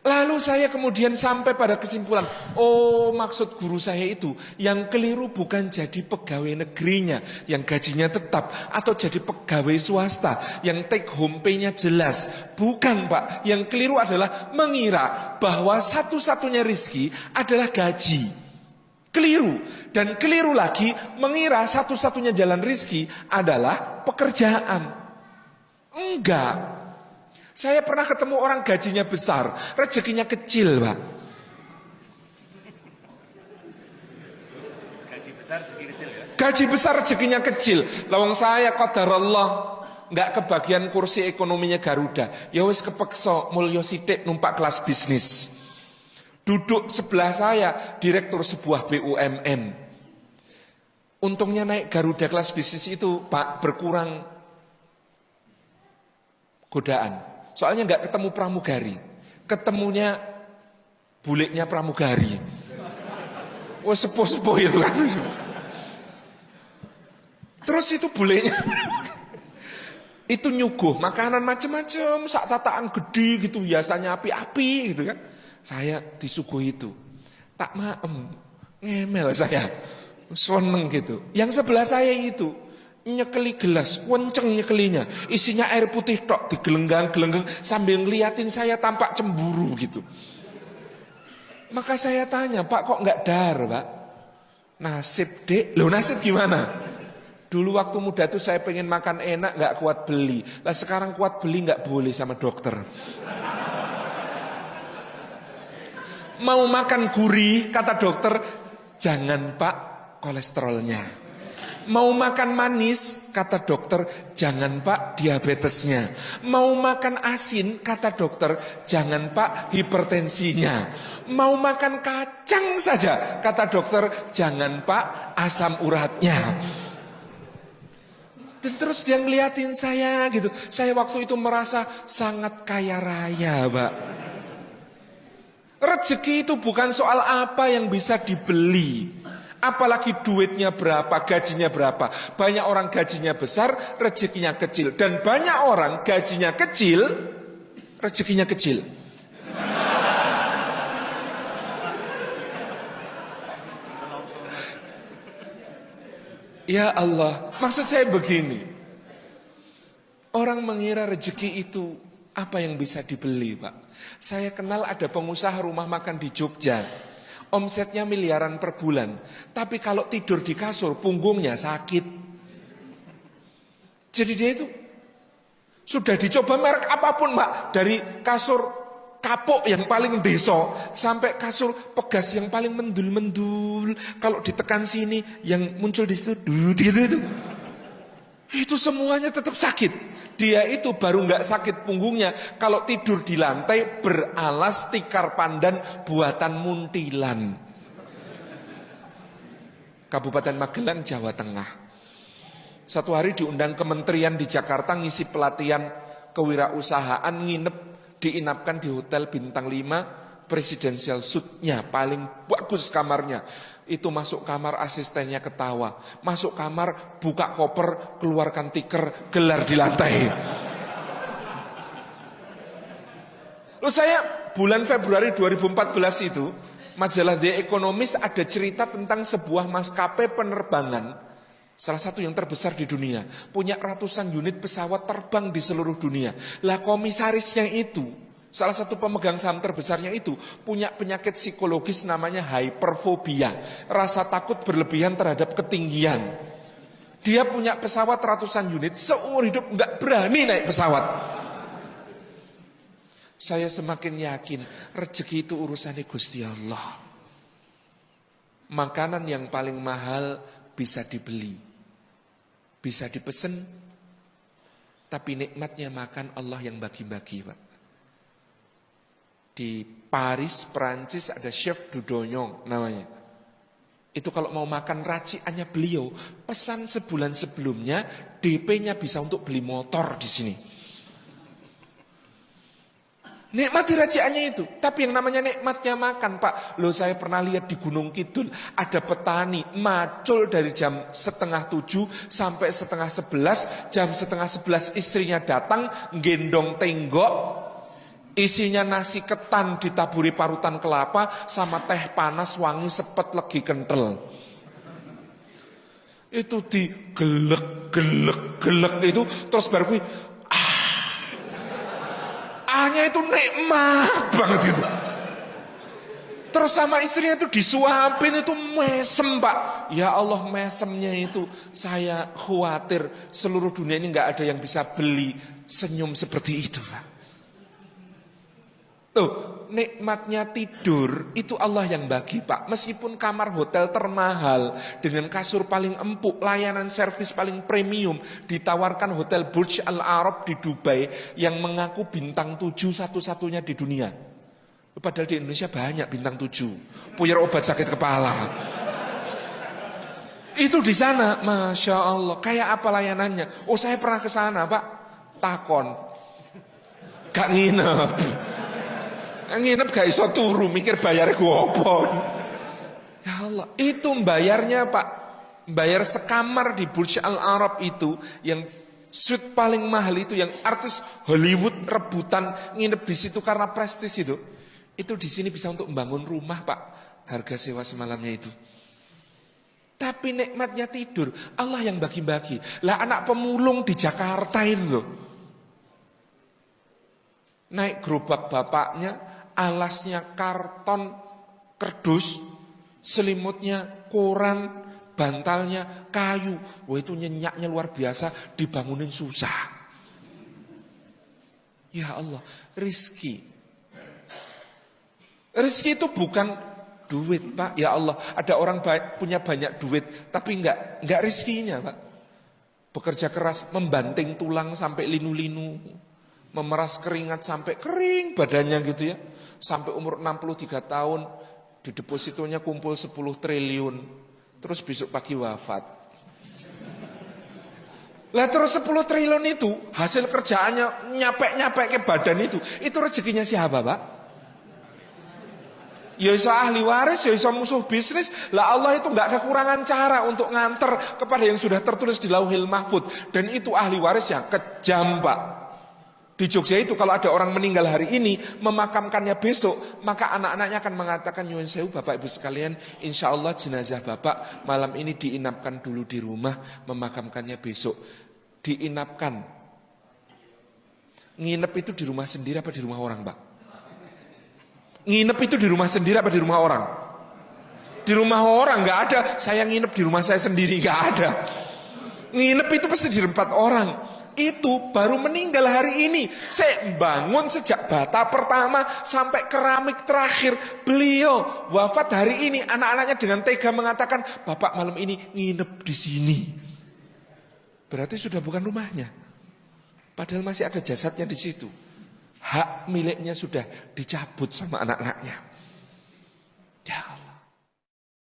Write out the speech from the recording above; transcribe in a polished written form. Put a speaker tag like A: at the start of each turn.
A: Lalu saya kemudian sampai pada kesimpulan, oh maksud guru saya itu, yang keliru bukan jadi pegawai negerinya, yang gajinya tetap, atau jadi pegawai swasta, yang take home pay-nya jelas. Bukan Pak, yang keliru adalah mengira bahwa satu-satunya rizki adalah gaji. Keliru, dan keliru lagi mengira satu-satunya jalan rizki adalah pekerjaan. Enggak. Saya pernah ketemu orang gajinya besar, rezekinya kecil, Pak.
B: Gaji besar, rezeki kecil ya?
A: Gaji besar, rezekinya kecil. Lawang saya qadarullah nggak kebagian kursi ekonominya Garuda. Ya wis kepeksa mulya sithik numpak kelas bisnis. Duduk sebelah saya direktur sebuah BUMN. Untungnya naik Garuda kelas bisnis itu, Pak, berkurang godaan. Soalnya nggak ketemu pramugari, ketemunya buliknya pramugari. Wah sepuh-sepuh itu kan. Terus itu buliknya itu nyuguh makanan macam-macam, sak tataan gede gitu, hiasannya api-api gitu kan. Saya disuguh itu, tak maem, ngemel saya, seneng gitu. Yang sebelah saya itu nyekeli gelas, kenceng nyekelinya, isinya air putih tok, digelenggang-gelenggang sambil ngeliatin saya tampak cemburu gitu. Maka saya tanya, Pak kok nggak dar, Pak? Nasib dek, loh nasib gimana? Dulu waktu muda tuh saya pengen makan enak, nggak kuat beli. Lah sekarang kuat beli nggak boleh sama dokter. Mau makan gurih, kata dokter, jangan Pak, kolesterolnya. Mau makan manis, kata dokter, jangan Pak, diabetesnya. Mau makan asin, kata dokter, jangan Pak, hipertensinya. Mau makan kacang saja, kata dokter, jangan Pak, asam uratnya. Dan terus dia ngeliatin saya gitu. Saya waktu itu merasa sangat kaya raya, Pak. Rezeki itu bukan soal apa yang bisa dibeli. Apalagi duitnya berapa, gajinya berapa. Banyak orang gajinya besar, rezekinya kecil. Dan banyak orang gajinya kecil, rezekinya kecil. Ya Allah, maksud saya begini. Orang mengira rezeki itu apa yang bisa dibeli, Pak. Saya kenal ada pengusaha rumah makan di Jogja. Omsetnya miliaran per bulan. Tapi kalau tidur di kasur, punggungnya sakit. Jadi dia itu sudah dicoba merek apapun, Mbak. Dari kasur kapuk yang paling deso sampai kasur pegas yang paling mendul-mendul. Kalau ditekan sini, yang muncul di situ, gitu. Itu semuanya tetap sakit. Dia itu baru nggak sakit punggungnya kalau tidur di lantai beralas tikar pandan buatan muntilan. Kabupaten Magelang, Jawa Tengah. Satu hari diundang kementerian di Jakarta ngisi pelatihan kewirausahaan, nginep, diinapkan di hotel bintang 5, presidential suite-nya paling bagus kamarnya. Itu masuk kamar asistennya ketawa. Masuk kamar buka koper, keluarkan tikar, gelar di lantai. Lalu saya bulan Februari 2014 itu majalah The Economist ada cerita tentang sebuah maskapai penerbangan, salah satu yang terbesar di dunia, punya ratusan unit pesawat terbang di seluruh dunia. Lah komisarisnya itu, salah satu pemegang saham terbesarnya itu punya penyakit psikologis namanya hyperfobia, rasa takut berlebihan terhadap ketinggian. Dia punya pesawat ratusan unit, seumur hidup nggak berani naik pesawat. Saya semakin yakin rezeki itu urusannya Gusti Allah. Makanan yang paling mahal bisa dibeli, bisa dipesen, tapi nikmatnya makan Allah yang bagi-bagi, Pak. Di Paris, Perancis ada chef Dudonyong namanya. Itu kalau mau makan raciannya beliau, pesan sebulan sebelumnya, DP-nya bisa untuk beli motor di sini. Nikmati raciannya itu. Tapi yang namanya nikmatnya makan, Pak. Loh, saya pernah lihat di Gunung Kidul ada petani macul dari jam 6:30 sampai 10:30. Jam 10:30 istrinya datang gendong tenggok, Isinya nasi ketan ditaburi parutan kelapa sama teh panas wangi sepet legi kental. Itu digelek itu terus baru kui ahnya itu nikmat banget itu. Terus sama istrinya itu disuapin itu mesem Pak. Ya Allah mesemnya itu saya khawatir seluruh dunia ini nggak ada yang bisa beli senyum seperti itu Pak. Tuh nikmatnya tidur itu Allah yang bagi Pak. Meskipun kamar hotel termahal dengan kasur paling empuk, layanan servis paling premium ditawarkan hotel Burj Al Arab di Dubai yang mengaku bintang 7 satu-satunya di dunia. Padahal di Indonesia banyak bintang 7. Punya obat sakit kepala. Itu di sana, Masya Allah. Kayak apa layanannya? Oh saya pernah ke sana Pak. Takon. Gak nginep. Nginep gak iso turu. Mikir bayar gua apa. Ya Allah. Itu bayarnya Pak. Bayar sekamar di Burj Al Arab itu. Yang suite paling mahal itu. Yang artis Hollywood rebutan nginep di situ karena prestis itu. Itu di sini bisa untuk membangun rumah Pak. Harga sewa semalamnya itu. Tapi nikmatnya tidur Allah yang bagi-bagi. Lah anak pemulung di Jakarta itu loh. Naik gerobak bapaknya, alasnya karton kerdus, selimutnya koran, bantalnya kayu. Wah itu nyenyaknya luar biasa, dibangunin susah. Ya Allah, rizki. Rezeki itu bukan duit Pak. Ya Allah, ada orang punya banyak duit tapi enggak rezekinya Pak. Bekerja keras membanting tulang sampai linu-linu, memeras keringat sampai kering badannya gitu ya. Sampai umur 63 tahun di depositonya kumpul 10 triliun. Terus besok pagi wafat. Lah terus 10 triliun itu hasil kerjaannya nyapek-nyapek ke badan itu rezekinya siapa Pak? Ya iso ahli waris, ya iso musuh bisnis. Lah Allah itu enggak kekurangan cara untuk nganter kepada yang sudah tertulis di Lauhil Mahfud. Dan itu ahli waris yang kejam Pak. Di Jogja itu kalau ada orang meninggal hari ini, memakamkannya besok, maka anak-anaknya akan mengatakan, nyuwun sewu Bapak Ibu sekalian, insya Allah jenazah Bapak malam ini diinapkan dulu di rumah, memakamkannya besok. Diinapkan. Nginep itu di rumah sendiri apa di rumah orang Pak? Nginep itu di rumah sendiri apa di rumah orang? Di rumah orang nggak ada. Saya nginep di rumah saya sendiri nggak ada. Nginep itu pasti di tempat orang. Itu baru meninggal hari ini. Saya bangun sejak bata pertama sampai keramik terakhir. Beliau wafat hari ini. Anak-anaknya dengan tega mengatakan, Bapak malam ini nginep di sini. Berarti sudah bukan rumahnya. Padahal masih ada jasadnya di situ. Hak miliknya sudah dicabut sama anak-anaknya.